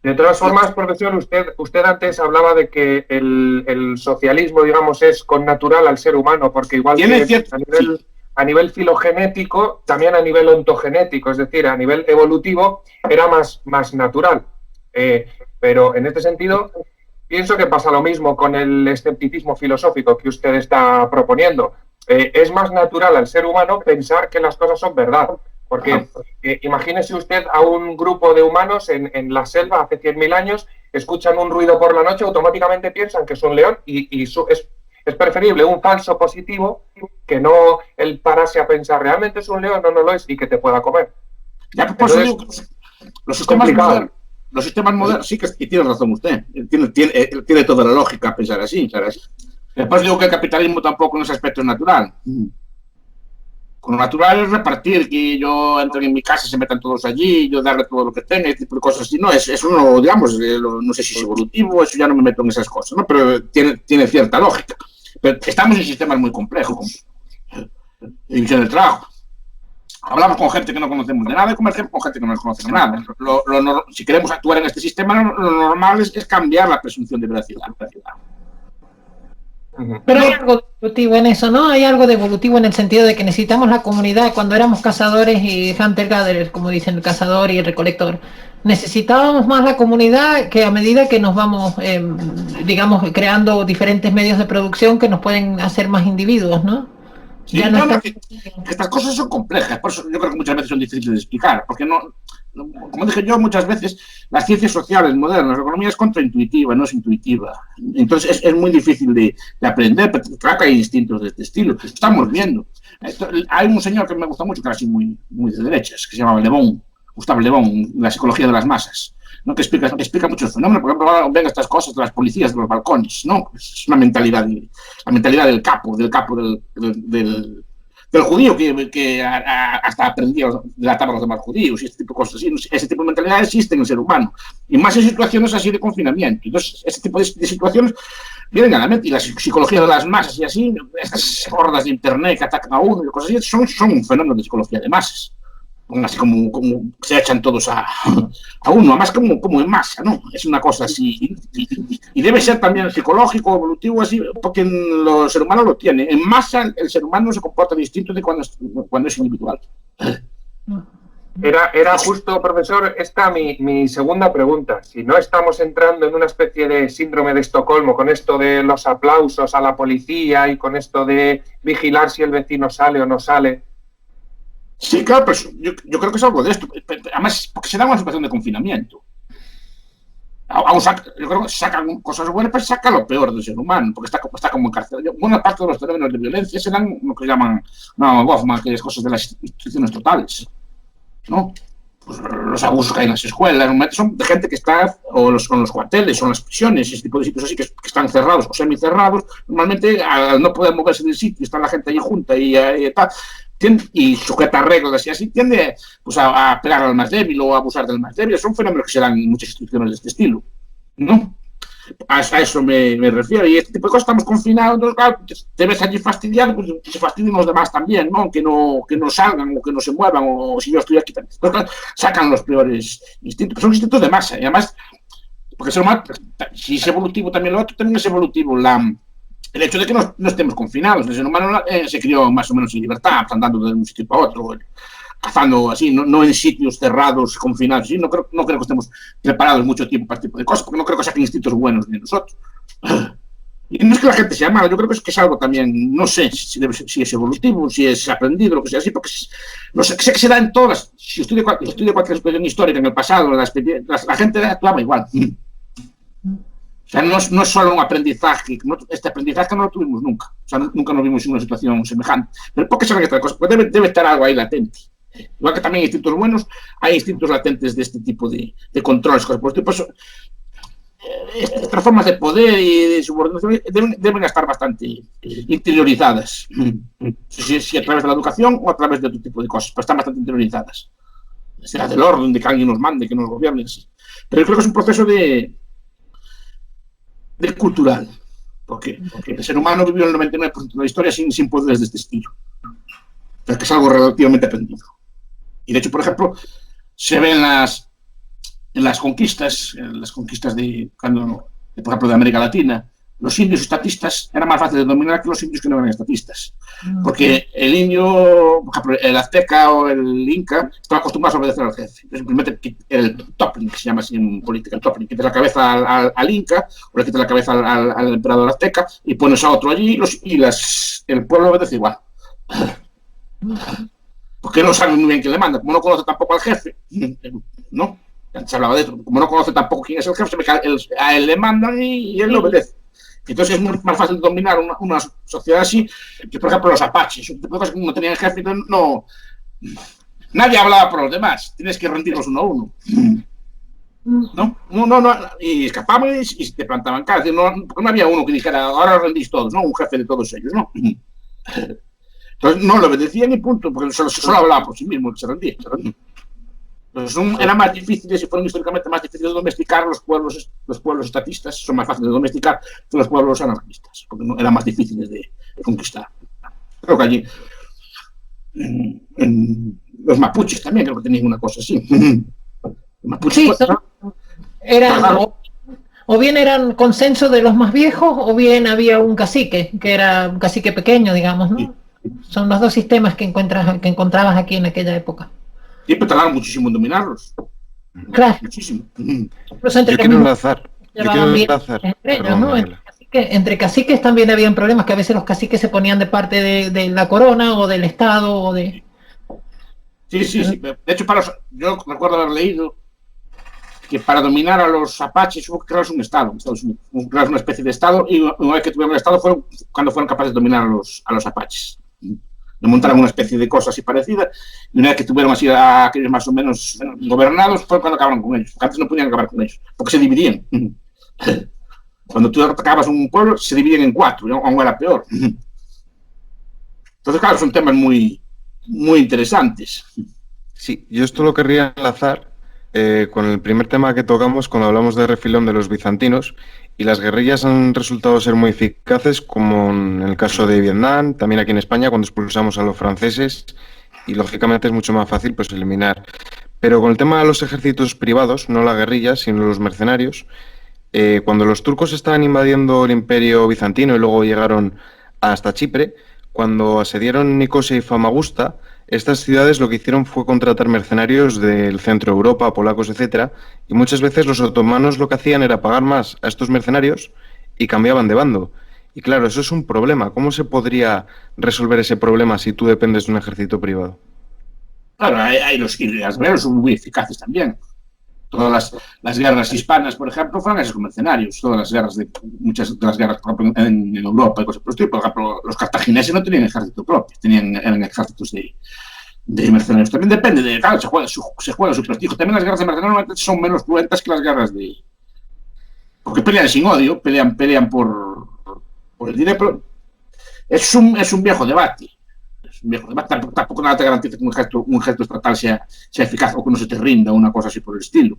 [SPEAKER 2] De todas formas, profesor, usted antes hablaba de que el socialismo, digamos, es connatural al ser humano, porque igual que a nivel filogenético, también a nivel ontogenético, es decir, a nivel evolutivo, era más natural. Pero en este sentido, pienso que pasa lo mismo con el escepticismo filosófico que usted está proponiendo. Es más natural al ser humano pensar que las cosas son verdad. Porque imagínese usted a un grupo de humanos en la selva hace 100.000 años, escuchan un ruido por la noche, automáticamente piensan que es un león y es preferible un falso positivo que no el pararse a pensar realmente es un león o no lo es y que te pueda comer.
[SPEAKER 3] Ya, por eso digo que los sistemas modernos, sí que tiene razón usted, tiene toda la lógica pensar así, claro. Después digo que el capitalismo tampoco en ese aspecto es natural. Con lo natural es repartir, que yo entre en mi casa, se metan todos allí, yo darle todo lo que tenga, este tipo de cosas así. No, es uno, digamos, no sé si es evolutivo, eso ya no me meto en esas cosas, ¿no? Pero tiene cierta lógica. Pero estamos en sistemas muy complejos, de división del trabajo. Hablamos con gente que no conocemos de nada y convertimos con gente que no conoce de nada. Si queremos actuar en este sistema, lo normal es cambiar la presunción de veracidad.
[SPEAKER 4] Pero hay algo de evolutivo en eso, ¿no? Hay algo de evolutivo en el sentido de que necesitamos la comunidad. Cuando éramos cazadores y hunter-gatherers, como dicen, el cazador y el recolector, necesitábamos más la comunidad, que a medida que nos vamos, digamos, creando diferentes medios de producción que nos pueden hacer más individuos, ¿no?
[SPEAKER 3] Sí, estas cosas son complejas, por eso yo creo que muchas veces son difíciles de explicar, porque como dije yo muchas veces, las ciencias sociales modernas, la economía es contraintuitiva, no es intuitiva. Entonces es muy difícil de aprender, pero claro que hay instintos de este estilo. Estamos viendo. Hay un señor que me gusta mucho, que era así muy de derechas, que se llamaba Le Bon, Gustave Le Bon, la psicología de las masas, ¿no? Que explica muchos fenómenos. Por ejemplo, ven estas cosas de las policías de los balcones, ¿no? Es una mentalidad, la mentalidad del capo del judío que hasta aprendía a delatar a los demás judíos y este tipo de cosas así. Ese tipo de mentalidad existe en el ser humano, y más en situaciones así de confinamiento. Entonces, este tipo de situaciones vienen a la mente, y la psicología de las masas y así, estas hordas de internet que atacan a uno y cosas así, son un fenómeno de psicología de masas. Así como se echan todos a uno, además como en masa, ¿no? Es una cosa así, y debe ser también psicológico, evolutivo, así, porque el ser humano lo tiene. En masa el ser humano se comporta distinto de cuando es individual.
[SPEAKER 2] Era justo, profesor, esta mi segunda pregunta. Si no estamos entrando en una especie de síndrome de Estocolmo con esto de los aplausos a la policía y con esto de vigilar si el vecino sale o no sale.
[SPEAKER 3] Sí, claro, pero yo creo que es algo de esto. Además, porque se da una situación de confinamiento. Yo creo que sacan cosas buenas, pero saca lo peor del ser humano, porque está como encarcelado. Buena parte de los fenómenos de violencia se dan lo que llaman Goffman, que es cosas de las instituciones totales, ¿no? Pues los abusos que hay en las escuelas, son de gente que está, o en los cuarteles, o en las prisiones, ese tipo de sitios así que están cerrados o semicerrados. Normalmente, al no poder moverse del sitio, está la gente allí junta y tal, y sujeta reglas y así, tiende pues, a pegar al más débil o a abusar del más débil. Son fenómenos que se dan en muchas instituciones de este estilo, ¿no? A eso me refiero. Y este tipo de cosas, estamos confinados, entonces, claro, te ves allí fastidiado, pues se fastidian los demás también, ¿no? Que no salgan o que no se muevan, o si yo estoy aquí. Entonces, claro, sacan los peores instintos, que son instintos de masa. Y además, porque el ser humano, si es evolutivo también lo otro, también es evolutivo el hecho de que no estemos confinados. El ser humano se crió más o menos en libertad, andando de un sitio para otro, cazando así, no en sitios cerrados, confinados. ¿Sí? No creo que estemos preparados mucho tiempo para este tipo de cosas, porque no creo que saquen instintos buenos de nosotros. Y no es que la gente sea mala, yo creo que es algo también, no sé si es evolutivo, si es aprendido, lo que sea así, porque no sé, sé que se da en todas. Si estudio cualquier experiencia histórica en el pasado, la gente actuaba igual. O sea, no es solo un aprendizaje, este aprendizaje no lo tuvimos nunca. O sea, nunca nos vimos en una situación semejante. Pero ¿por qué saben estas cosas? Pues debe estar algo ahí latente. Igual que también hay instintos buenos, hay instintos latentes de este tipo de controles. Por eso, estas formas de poder y de subordinación deben estar bastante interiorizadas. Si a través de la educación o a través de otro tipo de cosas, pero están bastante interiorizadas. Será del orden de que alguien nos mande, que nos gobierne. Sí. Pero yo creo que es un proceso de cultural, porque el ser humano vivió el 99% de la historia sin poderes de este estilo. O sea, que es algo relativamente aprendido. Y de hecho, por ejemplo, se ve en las conquistas de por ejemplo, de América Latina, los indios estatistas era más fácil de dominar que los indios que no eran estatistas. Porque el indio, por ejemplo, el azteca o el inca, estaba acostumbrado a obedecer al jefe. Entonces, simplemente el toppling, que se llama así en política, el toppling, quitas la cabeza al inca, o le quitas la cabeza al emperador azteca, y pones a otro allí, y el pueblo obedece igual. Porque no sabe muy bien quién le manda, como no conoce tampoco al jefe, ¿no? Antes hablaba de esto, como no conoce tampoco quién es el jefe, a él le mandan y él le obedece. Entonces es muy más fácil dominar una sociedad así que, por ejemplo, los apaches, un tipo de cosas que no tenían jefe, nadie hablaba por los demás, tienes que rendirlos uno a uno. No, y escapaban y te plantaban cara, porque no había uno que dijera, ahora rendís todos, ¿no? Un jefe de todos ellos, ¿no? Entonces no le obedecían y punto, porque solo hablaba por sí mismo, se rendía. Entonces, era más difícil, y fueron históricamente más difíciles de domesticar los pueblos estatistas, son más fáciles de domesticar que los pueblos anarquistas, porque eran más difíciles de conquistar. Creo que allí, en los mapuches también, creo que tenían una cosa así. Mapuches,
[SPEAKER 4] sí, o bien eran consenso de los más viejos, o bien había un cacique, que era un cacique pequeño, digamos, ¿no? Sí. Son los dos sistemas que encontrabas aquí en aquella época.
[SPEAKER 3] Sí, pero tardaron muchísimo en dominarlos.
[SPEAKER 4] Claro.
[SPEAKER 3] Muchísimo.
[SPEAKER 1] Yo quiero enlazar.
[SPEAKER 4] Entre caciques también habían problemas, que a veces los caciques se ponían de parte de la corona o del Estado o de...
[SPEAKER 3] Sí. De hecho, yo recuerdo haber leído que para dominar a los apaches hubo que crearse un Estado, crearse una especie de Estado, y una vez que tuvieron el Estado cuando fueron capaces de dominar a los apaches. Le montaron una especie de cosa así parecida, y una vez que tuvieron así a aquellos más o menos gobernados, fue cuando acabaron con ellos, porque antes no podían acabar con ellos, porque se dividían. Cuando tú atacabas un pueblo, se dividían en 4, aún era peor. Entonces, claro, son temas muy, muy interesantes.
[SPEAKER 1] Sí, yo esto lo querría enlazar con el primer tema que tocamos cuando hablamos de refilón de los bizantinos, y las guerrillas han resultado ser muy eficaces, como en el caso de Vietnam, también aquí en España cuando expulsamos a los franceses, y lógicamente es mucho más fácil pues eliminar. Pero con el tema de los ejércitos privados, no la guerrilla, sino los mercenarios, cuando los turcos estaban invadiendo el imperio bizantino y luego llegaron hasta Chipre, cuando asediaron Nicosia y Famagusta, estas ciudades lo que hicieron fue contratar mercenarios del centro de Europa, polacos, etcétera, y muchas veces los otomanos lo que hacían era pagar más a estos mercenarios y cambiaban de bando. Y claro, eso es un problema. ¿Cómo se podría resolver ese problema si tú dependes de un ejército privado?
[SPEAKER 3] Claro, las guerras son muy eficaces también. Todas las guerras hispanas, por ejemplo, fueron esos mercenarios. Muchas de las guerras en Europa y cosas por el estilo. Por ejemplo, los cartagineses no tenían ejército propio, eran ejércitos de mercenarios. También depende claro, se juega su prestigio. También las guerras de mercenarios son menos cruentas que las guerras porque pelean sin odio, pelean por el dinero. Es un viejo debate. Tampoco nada te garantiza que un ejército estatal sea eficaz o que no se te rinda, una cosa así por el estilo.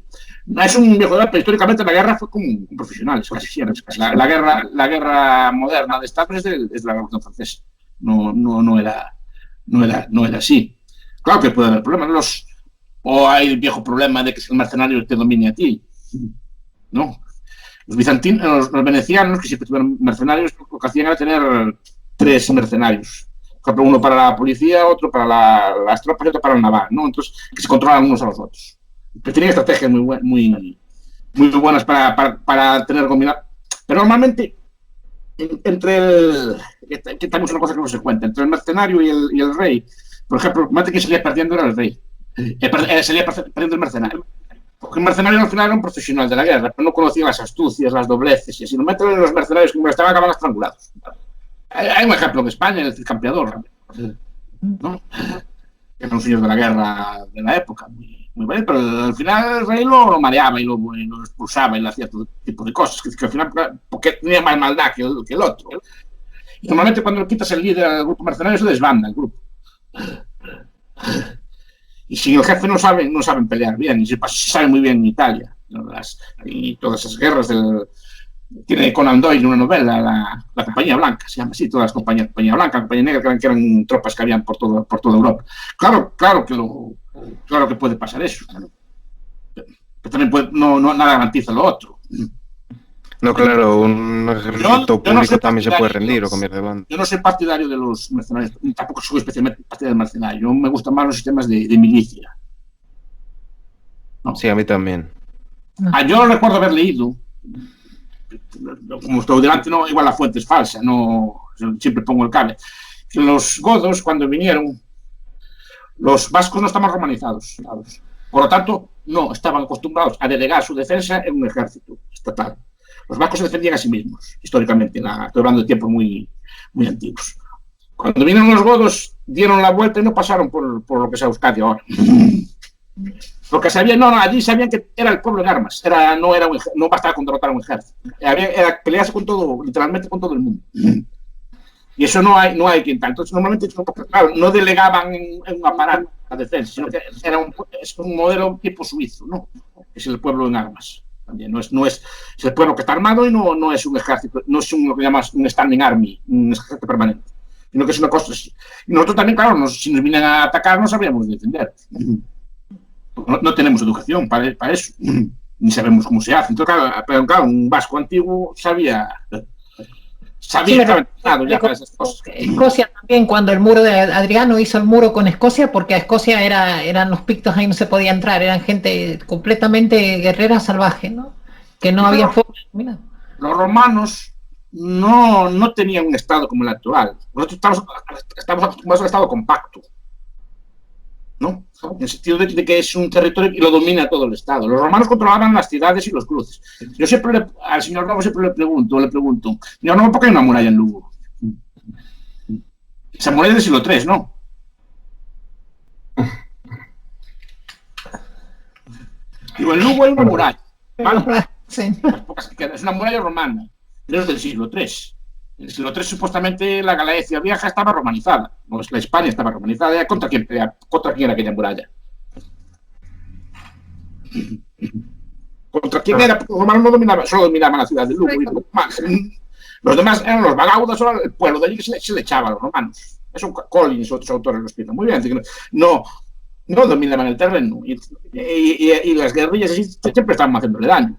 [SPEAKER 3] Es un viejo debate, pero históricamente la guerra fue con profesionales, casi siempre. La guerra moderna de Estados es de la Revolución Francesa. No era así. Claro que puede haber problemas, o hay el viejo problema de que el mercenario te domine a ti. No. Los bizantinos, los venecianos, que siempre tuvieron mercenarios, lo que hacían era tener 3 mercenarios. Por ejemplo, uno para la policía, otro para las tropas y otro para el naval, ¿no? Entonces, que se controlan unos a los otros. Pero tenían estrategias muy buenas para tener dominado. Pero normalmente, que también es una cosa que no se cuenta, entre el mercenario y el rey, por ejemplo, normalmente quien salía perdiendo era el rey. Salía perdiendo el mercenario. Porque el mercenario al final era un profesional de la guerra, pero no conocía las astucias, las dobleces, y así normalmente los mercenarios que estaban acababan estrangulados. Hay un ejemplo en España, el Cid Campeador, ¿no? Que era un señor de la guerra de la época, muy valiente, pero al final el rey lo mareaba y lo expulsaba y le hacía todo tipo de cosas, que al final, porque tenía más maldad que el otro. Y normalmente cuando le quitas el líder al grupo mercenario se desbanda el grupo. Y si el jefe no saben pelear bien, y se sabe muy bien en Italia, ¿no? Y todas esas guerras tiene Conan Doyle una novela, la Compañía Blanca, se llama así, todas las compañías, Compañía Blanca, Compañía Negra, que eran tropas que habían por toda Europa. Claro que puede pasar eso, claro. Pero también nada garantiza lo otro.
[SPEAKER 1] No, claro, un ejército público también se puede rendir o cambiar de bando.
[SPEAKER 3] Yo no soy partidario de los mercenarios, tampoco soy especialmente partidario del mercenario. Yo me gustan más los sistemas de milicia.
[SPEAKER 1] No. Sí, a mí también.
[SPEAKER 3] Yo recuerdo haber leído, como estoy delante, no, igual la fuente es falsa, no, siempre pongo el cable, que los godos, cuando vinieron, los vascos no estaban romanizados, ¿sabes? Por lo tanto, no estaban acostumbrados a delegar su defensa en un ejército estatal. Los vascos se defendían a sí mismos, históricamente, estoy hablando de tiempos muy, muy antiguos. Cuando vinieron los godos, dieron la vuelta y no pasaron por lo que es Euskadi ahora. Porque allí sabían que era el pueblo en armas, no bastaba con derrotar a un ejército, era pelearse con todo, literalmente con todo el mundo. Y eso no hay quien tal. Entonces, normalmente, claro, no delegaban en un aparato a defensa, sino que es un modelo tipo suizo, ¿no? Es el pueblo en armas. También es el pueblo que está armado y no es un ejército, no es lo que llamas un standing army, un ejército permanente, sino que es una cosa. Y nosotros también, claro, si nos vienen a atacar, no sabríamos defender. No tenemos educación para eso, ni sabemos cómo se hace. Entonces, claro, un vasco antiguo sabía que estaba entrenado ya para esas cosas.
[SPEAKER 4] Escocia también, cuando el muro de Adriano hizo el muro con Escocia, porque a Escocia eran los pictos, ahí no se podía entrar, eran gente completamente guerrera salvaje, ¿no? Que no había forma. Mira.
[SPEAKER 3] Los romanos no tenían un estado como el actual. Nosotros estamos acostumbrados al estado compacto, ¿no? En el sentido de que es un territorio que lo domina todo el Estado. Los romanos controlaban las ciudades y los cruces. Yo siempre al señor Novo siempre le pregunto, señor Novo, ¿por qué hay una muralla en Lugo? Esa muralla es del siglo III, ¿no? Digo, en Lugo hay una muralla, ¿vale?
[SPEAKER 4] Sí.
[SPEAKER 3] Es una muralla romana, pero es del siglo III. En el siglo III, supuestamente, la Galicia Vieja estaba romanizada. La España estaba romanizada. ¿Contra quién era aquella muralla? ¿Contra quién era? Porque los romanos solo dominaban la ciudad de Lugo. Los demás eran los vagaudas, solo el pueblo de allí que se le echaba a los romanos. Eso Collins y otros autores lo explican muy bien. No dominaban el terreno. Y las guerrillas así siempre estaban haciéndole daño.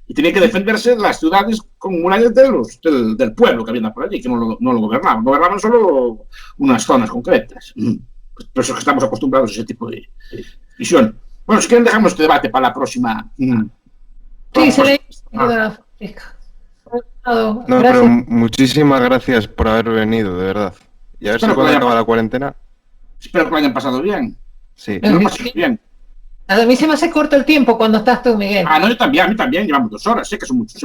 [SPEAKER 3] Y tenía que defenderse las ciudades con murallas del pueblo que había por allí, que no lo gobernaban. Gobernaban solo unas zonas concretas. Por eso es que estamos acostumbrados a ese tipo de visión. Bueno, si quieren dejamos este debate para la próxima.
[SPEAKER 4] Sí, se le...
[SPEAKER 1] No, pero muchísimas gracias por haber venido, de verdad. Y a ver si cuando acaba la cuarentena.
[SPEAKER 3] Espero que lo hayan pasado bien.
[SPEAKER 1] Sí.
[SPEAKER 3] Lo hemos pasado bien.
[SPEAKER 4] A mí se me hace corto el tiempo cuando estás tú, Miguel.
[SPEAKER 3] No, a mí también, llevamos 2 horas, sé que son muchos.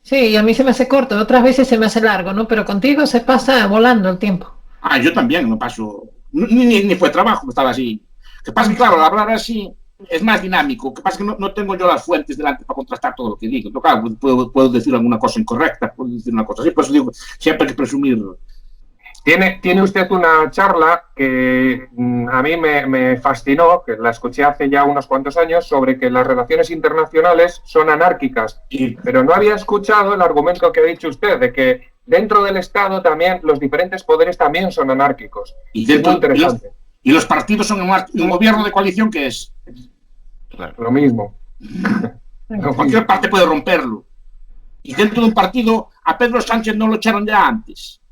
[SPEAKER 4] Sí, y a mí se me hace corto, otras veces se me hace largo, ¿no? Pero contigo se pasa volando el tiempo.
[SPEAKER 3] Yo también, no paso, ni fue trabajo, estaba así. Que pasa que, claro, hablar así es más dinámico, que pasa que no tengo yo las fuentes delante para contrastar todo lo que digo. Claro, puedo decir alguna cosa incorrecta, puedo decir una cosa así, por eso digo, siempre hay que presumir.
[SPEAKER 2] Tiene usted una charla que a mí me fascinó, que la escuché hace ya unos cuantos años, sobre que las relaciones internacionales son anárquicas. Pero no había escuchado el argumento que ha dicho usted, de que dentro del Estado también los diferentes poderes también son anárquicos.
[SPEAKER 3] Y es muy interesante. Y los partidos son un gobierno de coalición que es.
[SPEAKER 2] Claro. Lo mismo.
[SPEAKER 3] Cualquier parte puede romperlo. Y dentro de un partido, a Pedro Sánchez no lo echaron ya antes.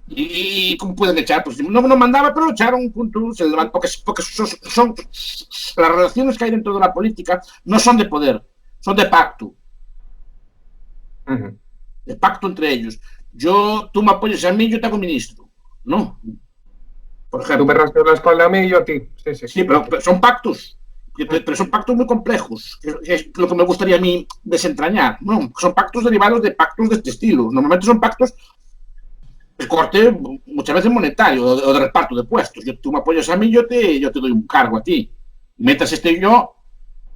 [SPEAKER 3] ¿Y cómo pueden echar? Pues no mandaba, pero lo echaron, punto, se levantó, porque son las relaciones que hay dentro de la política no son de poder, son de pacto. De pacto entre ellos. Tú me apoyas a mí, yo te hago ministro. No. Por ejemplo.
[SPEAKER 2] Tú me rascas la espalda a mí y yo a ti.
[SPEAKER 3] Sí, pero son pactos. Pero son pactos muy complejos, que es lo que me gustaría a mí desentrañar. No, son pactos derivados de pactos de este estilo. Normalmente son pactos de corte muchas veces monetario o de reparto de puestos. Tú me apoyas a mí, yo te doy un cargo a ti. Mientras esté yo,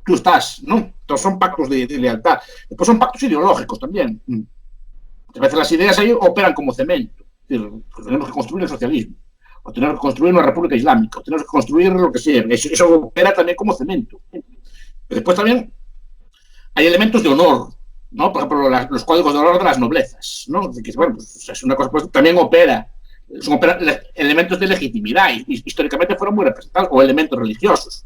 [SPEAKER 3] tú estás, ¿no? Entonces son pactos de lealtad. Después son pactos ideológicos también. Muchas veces las ideas ahí operan como cemento. Es decir, tenemos que construir el socialismo, o tenemos que construir una república islámica, o tenemos que construir lo que sea. Eso opera también como cemento. Pero después también hay elementos de honor, ¿no? Por ejemplo, los códigos de honor de las noblezas, ¿no? Que, bueno, pues es una cosa, pues también son elementos de legitimidad y históricamente fueron muy representados, o elementos religiosos.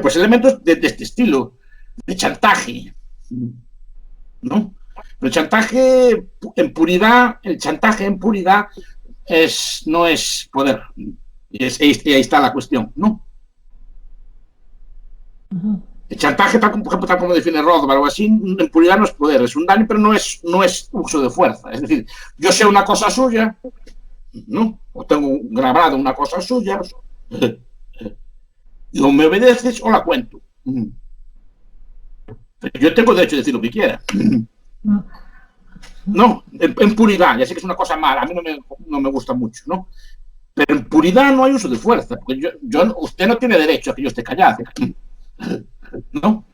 [SPEAKER 3] Pues elementos de este estilo, de chantaje, ¿no? Pero el chantaje en puridad no es poder. Y ahí está la cuestión, ¿no? El chantaje, tal como define Rothbard o algo así, en puridad no es poder, es un daño, pero no es uso de fuerza. Es decir, yo sé una cosa suya, ¿no? O tengo grabado una cosa suya, y o me obedeces o la cuento. Pero yo tengo derecho a decir lo que quiera. No, en puridad, ya sé que es una cosa mala, a mí no me gusta mucho, ¿no? Pero en puridad no hay uso de fuerza, porque usted no tiene derecho a que yo esté callado, ¿no?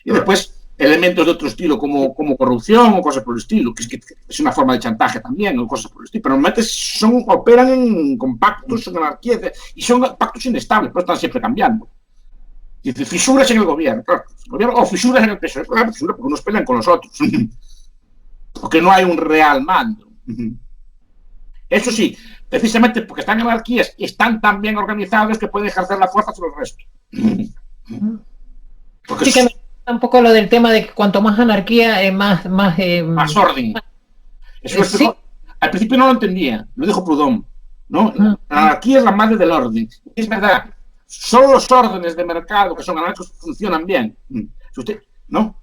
[SPEAKER 3] Y después, elementos de otro estilo como corrupción o cosas por el estilo, que es una forma de chantaje también, o cosas por el estilo, pero normalmente operan con pactos, son anarquías, y son pactos inestables, pero están siempre cambiando. Dice, fisuras en el gobierno, claro, o fisuras en el PSOE, claro, fisuras porque unos pelean con los otros, porque no hay un real mando. Eso sí, precisamente porque están en anarquías y están tan bien organizados que pueden ejercer la fuerza sobre el resto. Porque
[SPEAKER 4] sí, que me gusta un poco lo del tema de que cuanto más anarquía, más
[SPEAKER 3] orden. Eso
[SPEAKER 4] sí.
[SPEAKER 3] Al principio no lo entendía, lo dijo Proudhon, ¿no? La anarquía es la madre del orden. Es verdad, solo los órdenes de mercado que son anárquicos funcionan bien. Si usted, ¿no?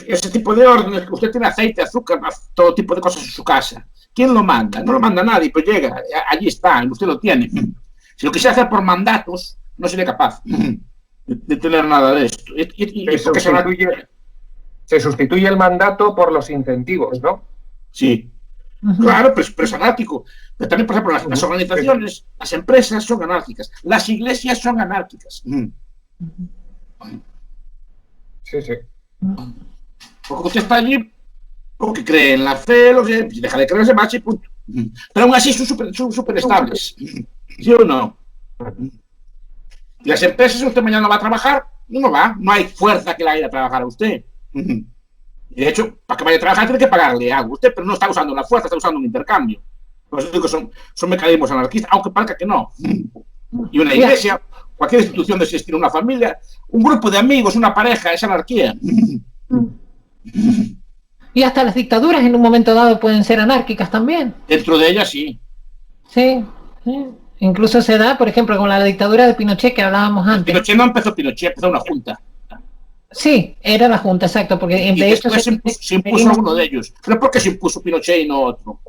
[SPEAKER 3] Ese tipo de órdenes, usted tiene aceite, azúcar, todo tipo de cosas en su casa. ¿Quién lo manda? No lo manda nadie, pues llega, allí está, usted lo tiene. Si lo quisiera hacer por mandatos, no sería capaz de tener nada de esto.
[SPEAKER 2] Se sustituye el mandato por los incentivos, ¿no?
[SPEAKER 3] Sí. Claro, pero es anárquico. Pero también, por ejemplo, las organizaciones, las empresas son anárquicas, las iglesias son anárquicas.
[SPEAKER 2] Sí, sí.
[SPEAKER 3] Porque usted está allí porque cree en la fe, si deja de creer se marcha y punto. Pero aún así son súper estables. ¿Sí o no? Y las empresas, si usted mañana va a trabajar, no va, no hay fuerza que la vaya a trabajar a usted. Y de hecho, para que vaya a trabajar tiene que pagarle algo a usted, pero no está usando la fuerza, está usando un intercambio. Por eso digo que son mecanismos anarquistas, aunque parezca que no. Y una iglesia, cualquier institución de existir, una familia, un grupo de amigos, una pareja, es anarquía.
[SPEAKER 4] Y hasta las dictaduras en un momento dado pueden ser anárquicas también.
[SPEAKER 3] Dentro de ellas, sí.
[SPEAKER 4] Sí, sí. Incluso se da, por ejemplo, con la dictadura de Pinochet que hablábamos antes.
[SPEAKER 3] Pinochet no empezó empezó una junta.
[SPEAKER 4] Sí, era la junta, exacto, porque
[SPEAKER 3] y
[SPEAKER 4] de hecho
[SPEAKER 3] se impuso uno de ellos. ¿Pero por qué se impuso Pinochet y no otro?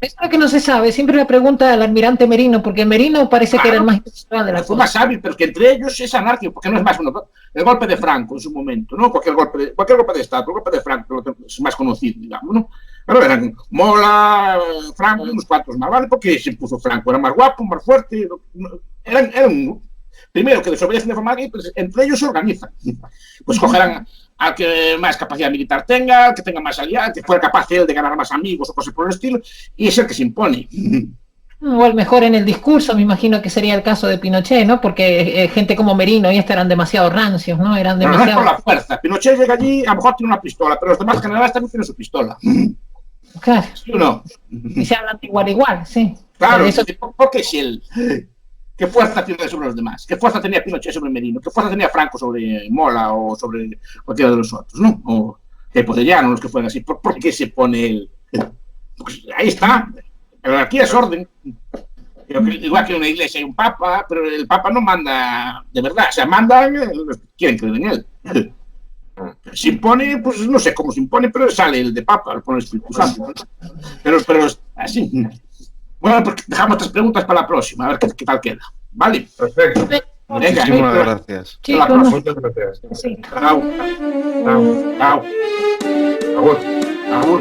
[SPEAKER 4] Eso es lo que no se sabe. Siempre le pregunta al almirante Merino, porque Merino parece que era el más intelectual de la
[SPEAKER 3] cosa. Más hábil, pero que entre ellos es anárquico, porque no es más uno. El golpe de Franco en su momento, ¿no? Cualquier golpe de Estado, el golpe de Franco es más conocido, digamos, ¿no? Pero eran Mola, Franco y unos cuantos más, ¿vale? Porque se impuso Franco, era más guapo, más fuerte, eran primero que desobedecen de forma que pues, entre ellos se organizan. Pues cogerán al que más capacidad militar tenga, al que tenga más aliados, que fuera capaz él de ganar más amigos o cosas por el estilo, y es el que se impone.
[SPEAKER 4] O el mejor en el discurso, me imagino que sería el caso de Pinochet, ¿no? Porque gente como Merino y eran demasiado rancios, ¿no? Eran demasiado...
[SPEAKER 3] No es por la fuerza. Pinochet llega allí, a lo mejor tiene una pistola, pero los demás generales también tienen su pistola.
[SPEAKER 4] Claro.
[SPEAKER 3] ¿Sí o no?
[SPEAKER 4] Y se hablan igual, sí.
[SPEAKER 3] Claro, eso... porque si él... ¿Qué fuerza tiene sobre los demás? ¿Qué fuerza tenía Pinochet sobre Merino? ¿Qué fuerza tenía Franco sobre Mola o sobre cualquiera de los otros? ¿No? O Podellano, los que fueran así. ¿Por qué se pone él? Pues ahí está. La anarquía es orden. Igual que en una iglesia hay un papa, pero el papa no manda de verdad. O sea, manda los que quieren creer en él. Se impone, pues no sé cómo se impone, pero sale el de papa, lo pone el Espíritu Santo. Pero así. Bueno, pues dejamos estas preguntas para la próxima, a ver qué tal queda. ¿Vale?
[SPEAKER 2] Perfecto.
[SPEAKER 3] Venga,
[SPEAKER 1] muchísimas gracias.
[SPEAKER 4] Sí,
[SPEAKER 2] Muchas gracias.
[SPEAKER 4] Sí.
[SPEAKER 3] Chao.
[SPEAKER 2] Chao.
[SPEAKER 3] Chao.
[SPEAKER 2] Agur.
[SPEAKER 3] Agur.